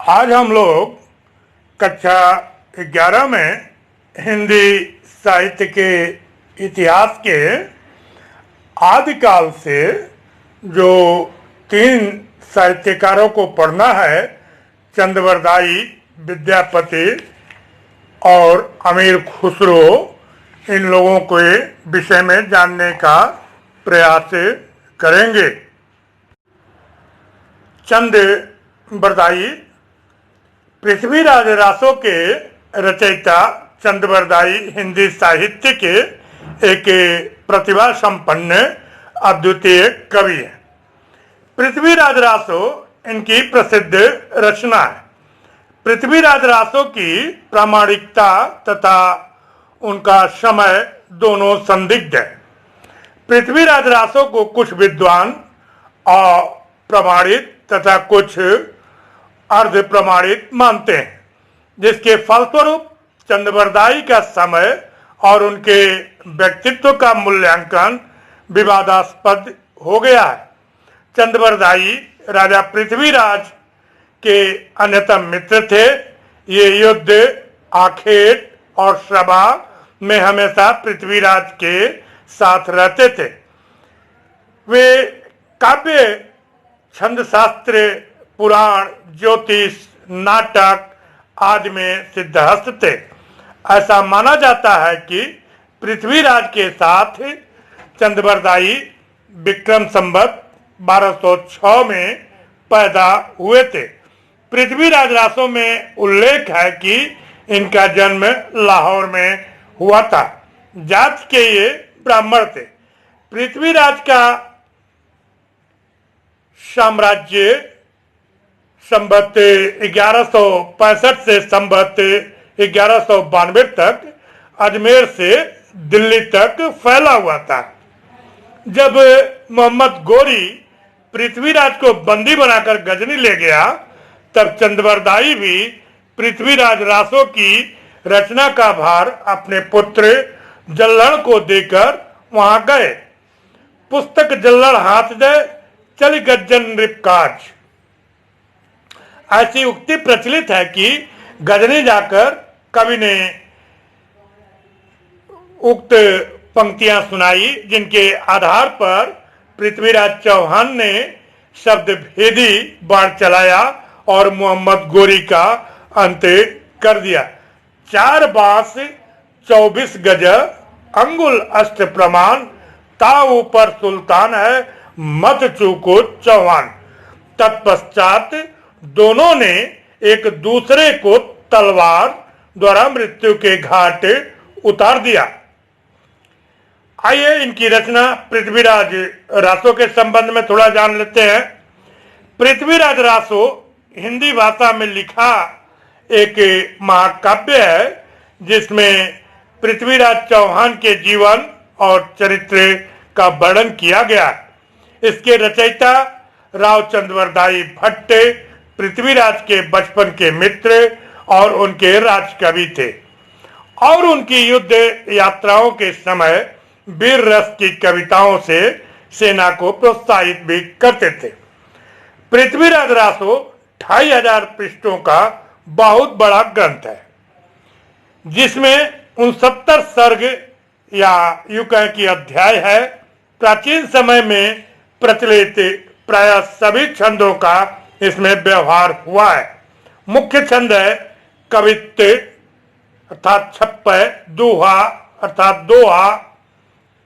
आज हम लोग कक्षा 11 में हिंदी साहित्य के इतिहास के आदिकाल से जो 3 साहित्यकारों को पढ़ना है, चंद्रवरदाई, विद्यापति और अमीर खुसरो, इन लोगों के विषय में जानने का प्रयास करेंगे। चंद्रवरदाई पृथ्वीराज रासो के रचयिता चंद्रवरदाई हिंदी साहित्य के एक प्रतिभा संपन्न अद्वितीय कवि है। पृथ्वीराज रासो इनकी प्रसिद्ध रचना है। पृथ्वीराज रासो की प्रामाणिकता तथा उनका समय दोनों संदिग्ध है। पृथ्वीराज रासो को कुछ विद्वान अप्रमाणित तथा कुछ अर्ध प्रमाणित मानते हैं, जिसके फलस्वरूप चंद्रवरदाई का समय और उनके व्यक्तित्व का मूल्यांकन विवादास्पद हो गया है। चंद्रवरदाई राजा पृथ्वीराज के अन्यतम मित्र थे। ये युद्ध, आखेट और सभा में हमेशा पृथ्वीराज के साथ रहते थे। वे काव्य, छंद शास्त्र, पुराण, ज्योतिष, नाटक आदि में सिद्धहस्त थे। ऐसा माना जाता है कि पृथ्वीराज के साथ चंद्रवरदाई विक्रम संवत 1206 में पैदा हुए थे। पृथ्वीराज रासो में उल्लेख है कि इनका जन्म लाहौर में हुआ था। जात के ये ब्राह्मण थे। पृथ्वीराज का साम्राज्य संवत 1165 से संवत 1192 तक अजमेर से दिल्ली तक फैला हुआ था। जब मोहम्मद गोरी पृथ्वीराज को बंदी बनाकर गजनी ले गया, तब चंद्रवरदाई भी पृथ्वीराज रासो की रचना का भार अपने पुत्र जल्लड़ को देकर वहां गए। पुस्तक जल्लड़ हाथ दे चल गज्जन नृपकाज, ऐसी उक्ति प्रचलित है कि गजनी जाकर कवि ने उक्त पंक्तियां सुनाई, जिनके आधार पर पृथ्वीराज चौहान ने शब्द भेदी बाण चलाया और मोहम्मद गोरी का अंत कर दिया। 4 बांस 24 गज अंगुल अष्ट प्रमाण, ता ऊपर सुल्तान है मत चूको चौहान। तत्पश्चात दोनों ने एक दूसरे को तलवार द्वारा मृत्यु के घाट उतार दिया। आइए इनकी रचना पृथ्वीराज रासो के संबंध में थोड़ा जान लेते हैं। पृथ्वीराज रासो हिंदी भाषा में लिखा एक महाकाव्य है, जिसमें पृथ्वीराज चौहान के जीवन और चरित्र का वर्णन किया गया। इसके रचयिता राव चंद्रवरदाई भट्ट पृथ्वीराज के बचपन के मित्र और उनके राजकवि थे, और उनकी युद्ध यात्राओं के समय वीर रस की कविताओं से सेना को प्रोत्साहित भी करते थे। पृथ्वीराज रासो 2500 पृष्ठों का बहुत बड़ा ग्रंथ है, जिसमें 69 सर्ग या यूं कहें कि अध्याय है। प्राचीन समय में प्रचलित प्राय सभी छंदों का इसमें व्यवहार हुआ है। मुख्य छंद है कवित्त अर्थात छप्पय, दोहा अर्थात दोहा,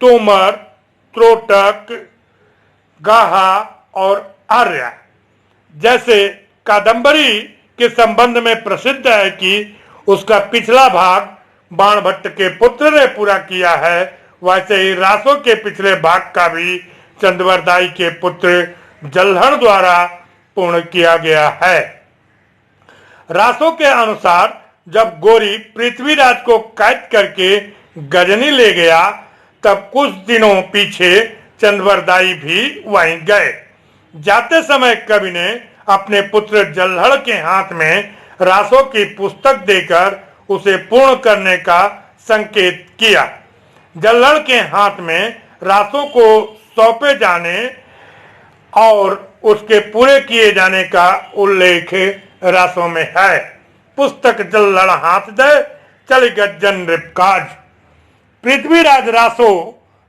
तोमर, त्रोटक, गाहा और आर्या। जैसे कादंबरी के संबंध में प्रसिद्ध है कि उसका पिछला भाग बाणभट्ट के पुत्र ने पूरा किया है, वैसे ही रासो के पिछले भाग का भी चंद्रवरदाई के पुत्र जल्लड़ द्वारा पूर्ण किया गया है। रासो के अनुसार जब गोरी पृथ्वीराज को कैद करके गजनी ले गया, तब कुछ दिनों पीछे चंद्रवरदाई भी वहीं गए। जाते समय कवि ने अपने पुत्र जल्लड़ के हाथ में रासो की पुस्तक देकर उसे पूर्ण करने का संकेत किया। जल्लड़ के हाथ में रासो को सौंपे जाने और उसके पूरे किए जाने का उल्लेख रासों में है। पुस्तक जल लड़ हाथ दे, चल गज्जन रिपकाज। पृथ्वीराज रासो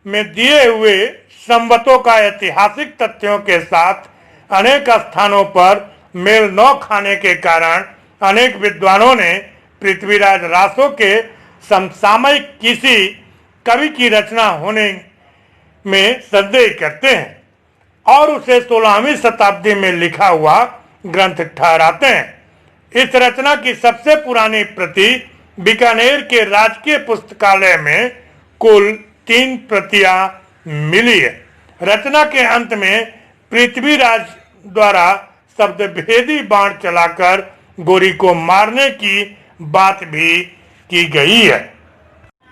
में दिए हुए संवतों का ऐतिहासिक तथ्यों के साथ अनेक स्थानों पर मेल न खाने के कारण अनेक विद्वानों ने पृथ्वीराज रासो के समसामयिक किसी कवि की रचना होने में संदेह करते हैं और उसे 16वीं शताब्दी में लिखा हुआ ग्रंथ ठहराते हैं। इस रचना की सबसे पुरानी प्रति बीकानेर के राजकीय पुस्तकालय में कुल 3 प्रतियां मिली है। रचना के अंत में पृथ्वीराज द्वारा शब्दभेदी बाण चलाकर गोरी को मारने की बात भी की गई है।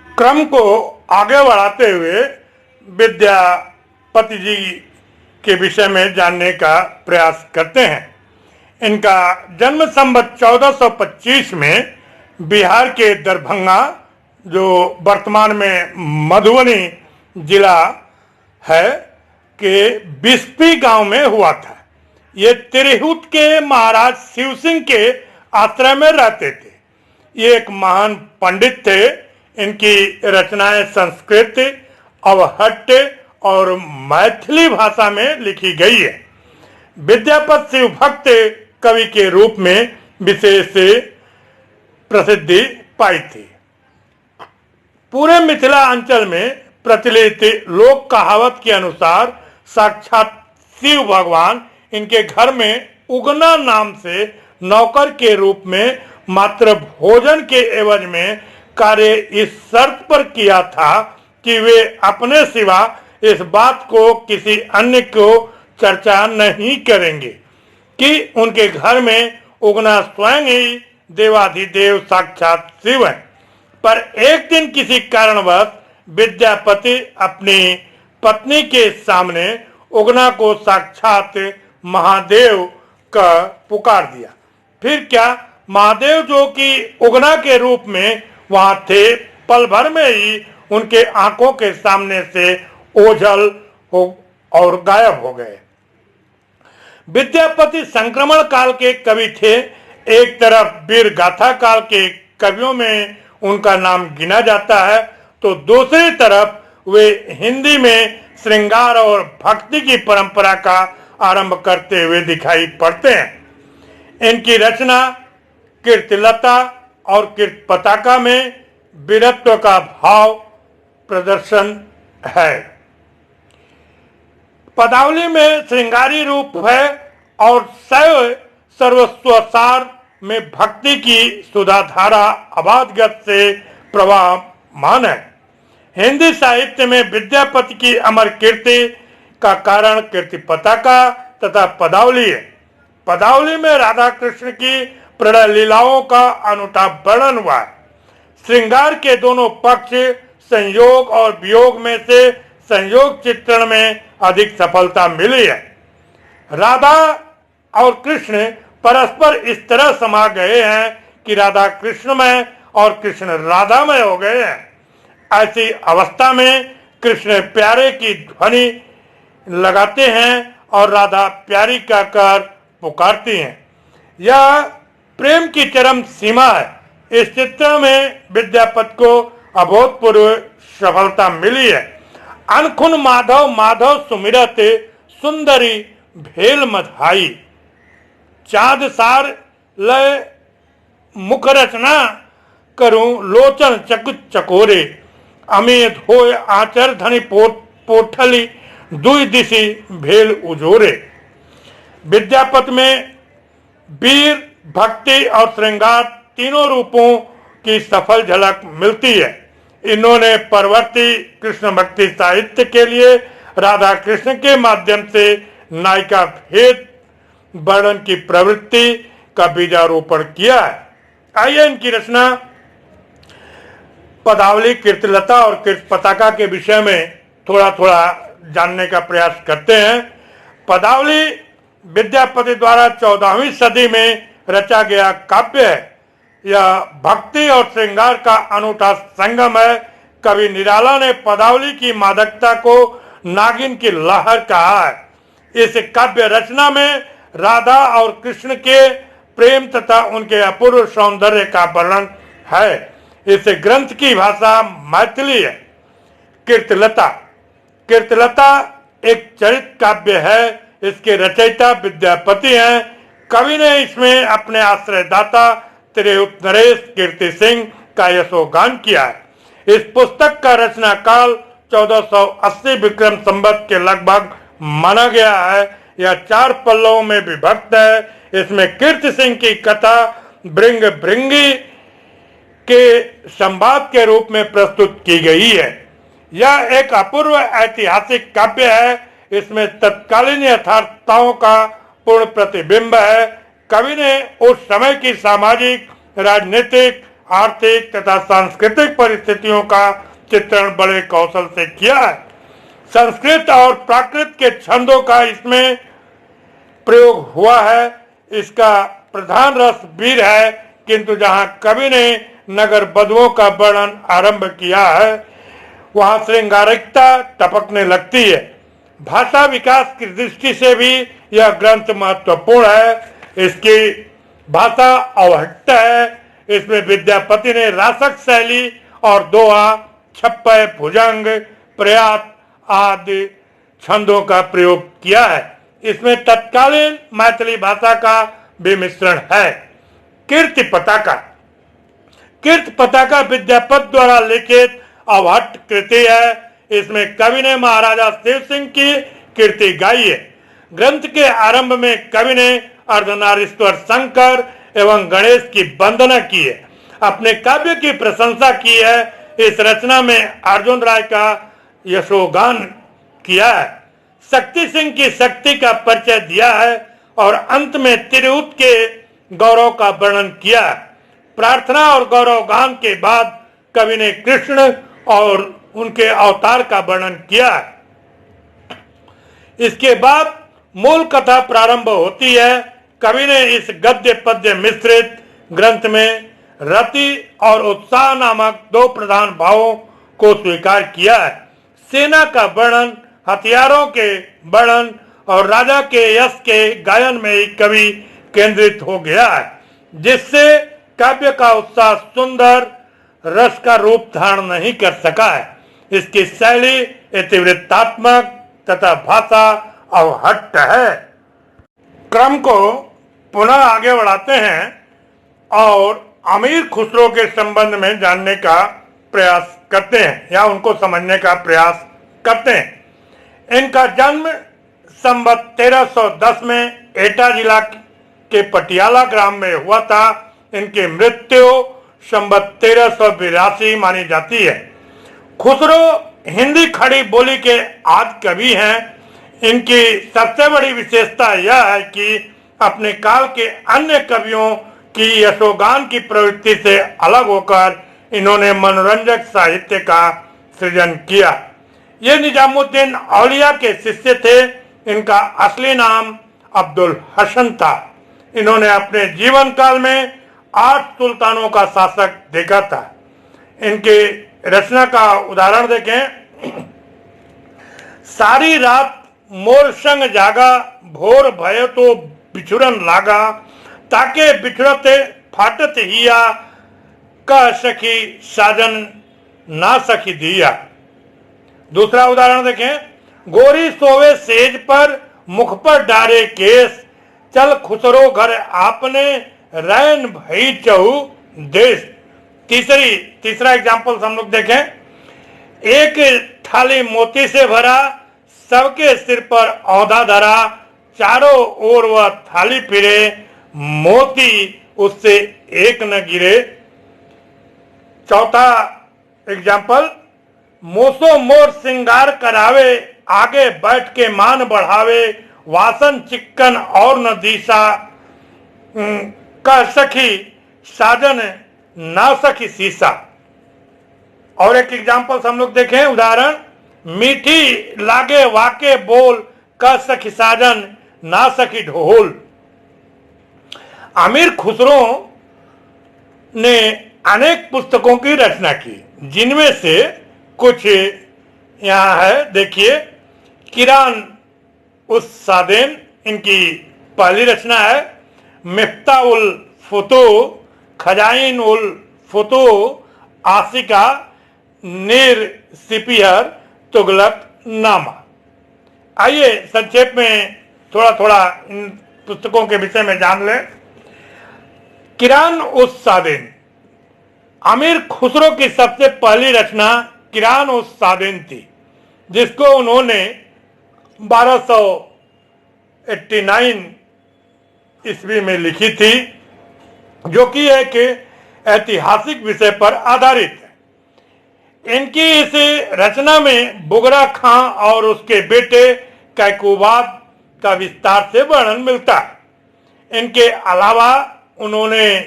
क्रम को आगे बढ़ाते हुए विद्यापति जी के विषय में जानने का प्रयास करते हैं। इनका जन्म संवत 1425 में बिहार के दरभंगा, जो वर्तमान में मधुबनी जिला है, के बिस्पी गांव में हुआ था। ये तिरहुत के महाराज शिव सिंह के आश्रय में रहते थे। ये एक महान पंडित थे। इनकी रचनाएं संस्कृत, अवहट्ट और मैथिली भाषा में लिखी गई है। विद्यापति शिव भक्त कवि के रूप में विशेष प्रसिद्धि पाई थी। पूरे मिथिला अंचल में प्रचलित लोक कहावत के अनुसार साक्षात शिव भगवान इनके घर में उगना नाम से नौकर के रूप में मात्र भोजन के एवज में कार्य इस शर्त पर किया था कि वे अपने सिवा इस बात को किसी अन्य को चर्चा नहीं करेंगे कि उनके घर में उगना स्वयं ही देवाधिदेव साक्षात शिव है। पर एक दिन किसी कारणवश विद्यापति अपनी पत्नी के सामने उगना को साक्षात महादेव का पुकार दिया। फिर क्या, महादेव जो कि उगना के रूप में वहां थे, पल भर में ही उनके आंखों के सामने से ओझल हो और गायब हो गए। विद्यापति संक्रमण काल के कवि थे। एक तरफ वीर गाथा काल के कवियों में उनका नाम गिना जाता है, तो दूसरी तरफ वे हिंदी में श्रृंगार और भक्ति की परंपरा का आरंभ करते हुए दिखाई पड़ते हैं। इनकी रचना कीर्तिलता और कीर्ति पताका में वीरत्व का भाव प्रदर्शन है। पदावली में श्रृंगारी रूप है और शैव सर्वस्वसार में भक्ति की सुधाधारा अबाधगत से प्रवाहमान है। हिंदी साहित्य में विद्यापति की अमर कीर्ति का कारण कीर्ति पताका तथा पदावली है। पदावली में राधा कृष्ण की प्रणय लीलाओं का अनूठा वर्णन हुआ है। श्रृंगार के दोनों पक्ष संयोग और वियोग में से संयोग चित्रण में अधिक सफलता मिली है। राधा और कृष्ण परस्पर इस तरह समा गए हैं कि राधा कृष्णमय और कृष्ण राधामय हो गए हैं। ऐसी अवस्था में कृष्ण प्यारे की ध्वनि लगाते हैं और राधा प्यारी का कर पुकारती हैं। यह प्रेम की चरम सीमा है। इस चित्र में विद्यापति को अभूतपूर्व सफलता मिली है। अनखुन माधव माधव सुमिरत सुंदरी भेल मधाई, चाँद सार लय मुख रचना करूं लोचन चकुत चकोरे, अमेध होय आचर धनी पोठली दुई दिशी भेल उजोरे। विद्यापति में वीर, भक्ति और श्रृंगार तीनों रूपों की सफल झलक मिलती है। इन्होंने परवर्ती कृष्ण भक्ति साहित्य के लिए राधा कृष्ण के माध्यम से नायिका भेद वर्णन की प्रवृत्ति का बीजारोपण किया है। आइए इनकी रचना पदावली, कीर्तिलता और कीर्ति पताका के विषय में थोड़ा थोड़ा जानने का प्रयास करते हैं। पदावली विद्यापति द्वारा 14वीं सदी में रचा गया काव्य है। यह भक्ति और श्रृंगार का अनूठा संगम है। कवि निराला ने पदावली की मादकता को नागिन की लहर कहा है। इस काव्य रचना में राधा और कृष्ण के प्रेम तथा उनके अपूर्व सौंदर्य का वर्णन है। इस ग्रंथ की भाषा मैथिली है। कीर्तिलता कीर्तिलता एक चरित काव्य है। इसके रचयिता विद्यापति हैं। कवि ने इसमें अपने आश्रयदाता त्रियुक्त नरेश कीर्ति सिंह का यशोगान किया है। इस पुस्तक का रचना काल 1480 विक्रम संवत के लगभग माना गया है। यह 4 पल्लों में विभक्त है। इसमें कीर्ति सिंह की कथा भृंग भृंगी के संवाद के रूप में प्रस्तुत की गई है। यह एक अपूर्व ऐतिहासिक काव्य है। इसमें तत्कालीन यथार्थताओं का पूर्ण प्रतिबिंब है। कवि ने उस समय की सामाजिक, राजनीतिक, आर्थिक तथा सांस्कृतिक परिस्थितियों का चित्रण बड़े कौशल से किया है। संस्कृत और प्राकृत के छंदों का इसमें प्रयोग हुआ है। इसका प्रधान रस वीर है, किंतु जहां कवि ने नगर बधुओं का वर्णन आरंभ किया है वहां श्रृंगारिकता टपकने लगती है। भाषा विकास की दृष्टि से भी यह ग्रंथ महत्वपूर्ण है। इसकी भाषा अवहट्ट है। इसमें विद्यापति ने रासक शैली और दोहा, छप्पय, भुजंग, प्रयात आदि छंदों का प्रयोग किया है। इसमें तत्कालीन मैथिली भाषा का भी मिश्रण है। कीर्ति पताका कीर्ति पताका विद्यापति द्वारा लिखित अवहट्ट कृति है। इसमें कवि ने महाराजा शिव सिंह की कीर्ति गाई है। ग्रंथ के आरंभ में कवि ने अर्धनारीश्वर शंकर एवं गणेश की वंदना की है, अपने काव्य की प्रशंसा की है। इस रचना में अर्जुन राय का यशोगान किया है, शक्ति सिंह की शक्ति का परिचय दिया है और अंत में तिरहुत के गौरव का वर्णन किया है। प्रार्थना और गौरव गान के बाद कवि ने कृष्ण और उनके अवतार का वर्णन किया है। इसके बाद मूल कथा प्रारंभ होती है। कवि ने इस गद्य पद्य मिश्रित ग्रंथ में रति और उत्साह नामक 2 प्रधान भावों को स्वीकार किया है। सेना का वर्णन, हथियारों के वर्णन और राजा के यश के गायन में ही कवि केंद्रित हो गया है, जिससे काव्य का उत्साह सुंदर रस का रूप धारण नहीं कर सका है। इसकी शैली इतिवृत्तात्मक तथा भाषा अवहट्ट है। क्रम को पुनः आगे बढ़ाते हैं और अमीर खुसरो के संबंध में जानने का प्रयास करते हैं या उनको समझने का प्रयास करते हैं। इनका जन्म संवत 1310 में एटा जिला के पटियाला ग्राम में हुआ था। इनकी मृत्यु संवत 1382 मानी जाती है। खुसरो हिंदी खड़ी बोली के आदि कवि हैं। इनकी सबसे बड़ी विशेषता यह है कि अपने काल के अन्य कवियों की यशोगान की प्रवृत्ति से अलग होकर इन्होंने मनोरंजक साहित्य का सृजन किया। ये निजामुद्दीन औलिया के शिष्य थे। इनका असली नाम अब्दुल हसन था। इन्होंने अपने जीवन काल में 8 सुल्तानों का शासक देखा था। इनके रचना का उदाहरण देखें। सारी रात मोर संग जागा, भोर भयो तो बिछुरन लागा, ताके बिछुरते फाटत हिया, कह सखी साजन ना सखी दिया। दूसरा उदाहरण देखें। गोरी सोवे सेज पर, मुख पर डारे केस, चल खुसरो घर आपने, रैन भई चहु देश। तीसरा एग्जाम्पल हम लोग देखें। एक थाली मोती से भरा, सबके सिर पर औधा धरा, चारों ओर वह थाली फिरे, मोती उससे एक न गिरे। चौथा एग्जाम्पल। मोसो मोर श्रृंगार करावे, आगे बैठ के मान बढ़ावे, वासन चिक्कन और न दीसा, कह सखी साजन ना सखी सीसा। और एक एग्जाम्पल हम लोग देखें, उदाहरण। मीठी लागे वाके बोल, कह सखी साजन ना सखी ढोल। अमीर खुसरो ने अनेक पुस्तकों की रचना की, जिनमें से कुछ यहाँ है। देखिए, किरान उस सादेन इनकी पहली रचना है। मिफ्ता उल फुतू, खजाइन उल फुतू, आसिका, नीर सिपिहर, तुगलक नामा। आइए संक्षेप में थोड़ा थोड़ा इन पुस्तकों के विषय में जान लें। किरान उस सादिन, अमीर खुसरो की सबसे पहली रचना किरान उस सादिन थी, जिसको उन्होंने 1289 ईस्वी में लिखी थी, जो कि एक ऐतिहासिक विषय पर आधारित है। इनकी इस रचना में बुगरा खां और उसके बेटे कैकुबाद का विस्तार से वर्णन मिलता है। इनके अलावा उन्होंने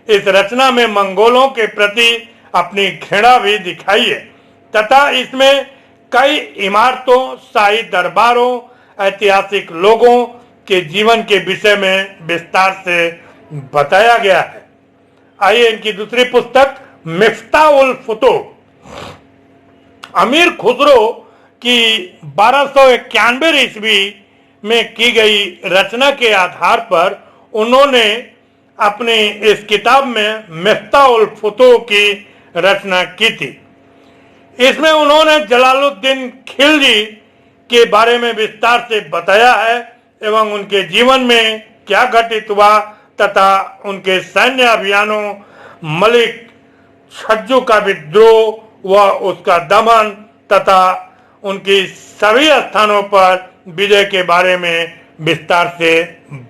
इस रचना में मंगोलों के प्रति अपनी घृणा भी दिखाई है तथा इसमें कई इमारतों, शाही दरबारों, ऐतिहासिक लोगों के जीवन के विषय में विस्तार से बताया गया है। आइए इनकी दूसरी पुस्तक मिफ्ता उल फुतू, अमीर खुसरो की 1291 ईस्वी में की गई रचना के आधार पर उन्होंने अपनी इस किताब में मिफ्ता उल फुतू की रचना की थी। इसमें उन्होंने जलालुद्दीन खिलजी के बारे में विस्तार से बताया है एवं उनके जीवन में क्या घटित हुआ तथा उनके सैन्य अभियानों, मलिक छज्जू का विद्रोह व उसका दमन तथा उनकी सभी स्थानों पर विजय के बारे में विस्तार से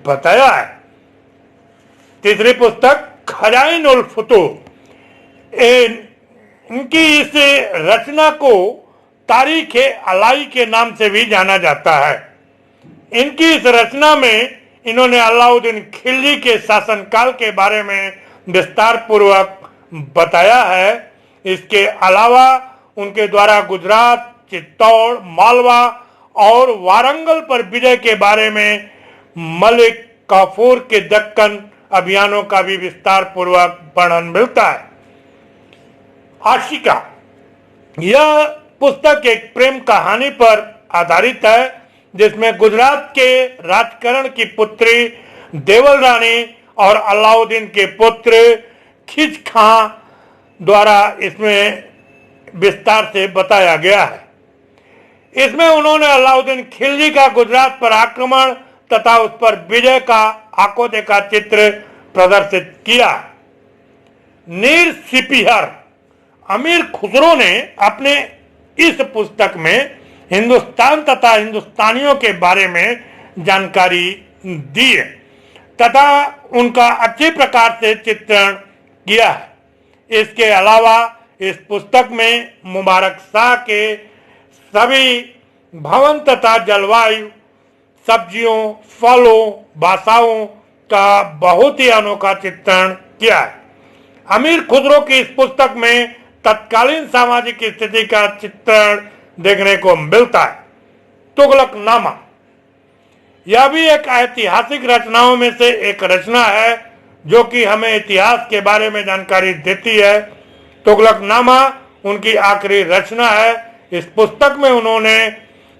बताया है। तीसरी पुस्तक खजाइन उल फुतू, इनकी इस रचना को तारीख अलाई के नाम से भी जाना जाता है। इनकी इस रचना में इन्होंने अलाउद्दीन खिलजी के शासनकाल के बारे में विस्तार पूर्वक बताया है। इसके अलावा उनके द्वारा गुजरात, चित्तौड़, मालवा और वारंगल पर विजय के बारे में मलिक काफूर के दक्कन अभियानों का भी विस्तार पूर्वक वर्णन मिलता है। आशिका, यह पुस्तक एक प्रेम कहानी पर आधारित है जिसमें गुजरात के राजकरण की पुत्री देवल रानी और अलाउद्दीन के पुत्र खिज खां द्वारा इसमें विस्तार से बताया गया है। इसमें उन्होंने अलाउद्दीन खिलजी का गुजरात पर आक्रमण तथा उस पर विजय का आंखों देखा चित्र प्रदर्शित किया। नीर सिपिहर, अमीर खुसरो ने अपने इस पुस्तक में हिंदुस्तान तथा हिंदुस्तानियों के बारे में जानकारी दी है तथा उनका अच्छी प्रकार से चित्रण किया है। इसके अलावा इस पुस्तक में मुबारक शाह के सभी भवन तथा जलवायु, सब्जियों, फलों, भाषाओं का बहुत ही अनोखा चित्रण किया है। अमीर खुसरो की इस पुस्तक में तत्कालीन सामाजिक स्थिति का चित्रण देखने को मिलता है। तुगलक नामा, यह भी एक ऐतिहासिक रचनाओं में से एक रचना है जो कि हमें इतिहास के बारे में जानकारी देती है। तुगलक नामा उनकी आखिरी रचना है। इस पुस्तक में उन्होंने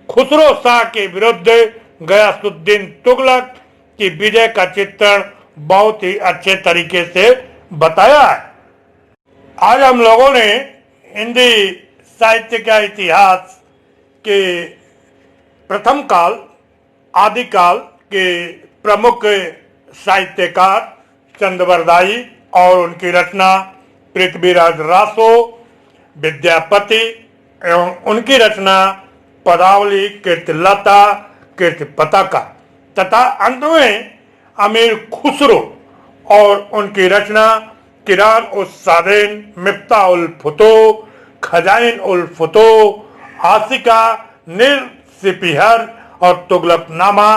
खुसरो शाह के विरुद्ध गयासुद्दीन तुगलक की विजय का चित्रण बहुत ही अच्छे तरीके से बताया है। आज हम लोगों ने हिंदी साहित्य का इतिहास के प्रथम काल, आदिकाल के प्रमुख साहित्यकार चंद्रवरदाई और उनकी रचना पृथ्वीराज रासो, विद्यापति एवं उनकी रचना पदावली, कीर्तिलता, कीर्ति पताका तथा अंत में अमीर खुसरो और उनकी रचना किरान उस सादिन, मिफ्ता उल फुतू, खजाइन उल फुतू, आसिका, नीर सिपिहर और तुगलक नामा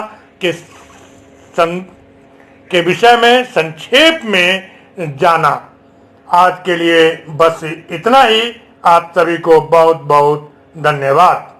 के विषय में संक्षेप में जाना। आज के लिए बस इतना ही। आप सभी को बहुत बहुत धन्यवाद।